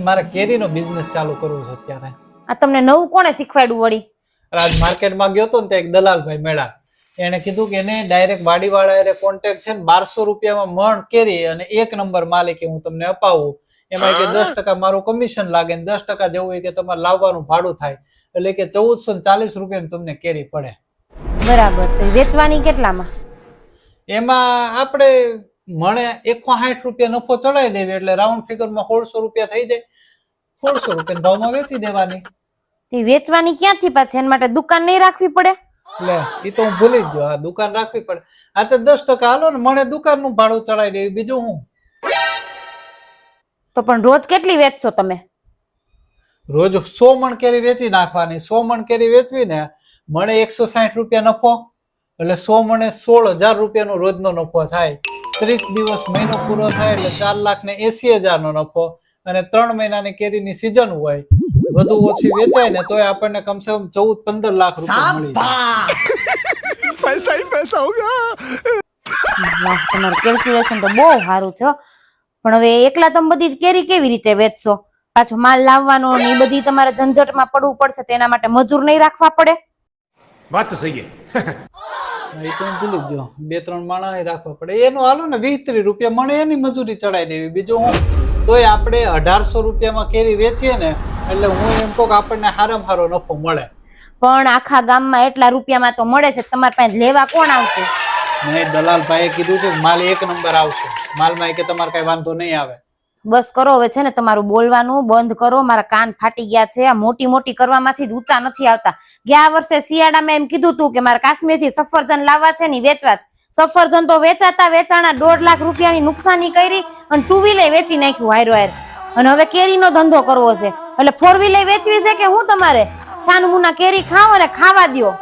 મારે કેરીનો બિઝનેસ ચાલુ કરવો છે અત્યારે. આ તમને નવું કોણે શીખવાડ્યું વળી? આજ માર્કેટમાં ગયો તો ને ત્યાં એક દલાલભાઈ મળ્યા. એને કીધું કે એને ડાયરેક્ટ વાડીવાળા એને કોન્ટેક્ટ છે ને 1200 રૂપિયામાં મણ કેરી અને 1 નંબર માલ કે હું તમને અપાવું. એમાં કે 10% મારું કમિશન લાગે ને 10% જેવું કે તમારે લાવવાનું ભાડું થાય, એટલે કે 1440 રૂપિયામાં તમને કેરી પડે. બરાબર. તો વેચવાની કેટલામાં? એમાં આપણે મણે 160 રૂપિયા નફો ચડાવી દેવી એટલે રાઉન્ડ ફિગરમાં 1600 રૂપિયા થઈ જાય. 1600 રૂપિયા ભાવમાં વેચી દેવાની. તે વેચવાની ક્યાંથી પાછી? એના માટે દુકાન નહીં રાખવી પડે? લે એ તો હું ભૂલી જ ગયો. આ દુકાન રાખવી પડે. આ તો 10% હાલો ને, મને દુકાનનું ભાડું ચડાવી દેવી, બીજું હું. તો પણ રોજ કેટલી વેચશો તમે? રોજ 100 મણ કેરી વેચી નાખવાની. 100 મણ કેરી વેચવી ને મને 160 રૂપિયા નફો, એટલે 100 મણે 16,000 રૂપિયાનો રોજનો નફો થાય. 30 દિવસ મહિનો પૂરો થાય એટલે 4,80,000 નો નફો. અને 3 મહિનાની કેરીની સિઝન હોય, વધુ ઓછી વેચાય ને તોય આપણને કમસે કમ 14-15 લાખ રૂપિયા મળી જાય. પૈસા ही पैसा होगा. વાહ, તમારું કેલ્ક્યુલેશન તો બહુ સારું છે. પણ હવે એકલા તમે બધી કેરી કેવી રીતે વેચશો? પાછો માલ લાવવાનો ને એ બધી તમારે ઝંઝટમાં પડવું પડશે, તો એના માટે મજૂર નહીં રાખવા પડે? बात तो सही है. એ તો હું ભૂલી જ ગયો. 2-3 માણસ રાખવા પડે. એનું હાલો ને 20-30 રૂપિયા મને એની મજૂરી ચડાવી દેવી, બીજું હું. તોય આપણે 1800 રૂપિયામાં કેરી વેચીએ ને એટલે હું એમ કહું કે આપણને સારામાં સારો નફો મળે. પણ આખા ગામમાં એટલા રૂપિયામાં તો મળે છે, તમારી પાસે લેવા કોણ આવશે? નહીં, દલાલભાઈએ કીધું છે કે માલ 1 નંબર આવશે. માલમાં કે તમારે કઈ વાંધો નહીં આવે. બસ કરો હવે, છે ને તમારું બોલવાનું બંધ કરો. મારા કાન ફાટી ગયા છે. આ મોટી મોટી કરવામાંથી ઊંચા નથી આવતા. ગયા વર્ષે શિયાળામાં એમ કીધું તું કે મારે કાશ્મીરથી સફરજન લાવવા છે ને વેચવા છે. સફરજન તો વેચાણા 1.5 લાખ રૂપિયાની નુકસાની કરી અને 2 વ્હીલર વેચી નાખ્યું હાયરો હાયર. અને હવે કેરીનો ધંધો કરવો છે એટલે 4 વ્હીલર વેચવી છે કે હું? તમારે છાનમુના કેરી ખાવ અને ખાવા દ્યો.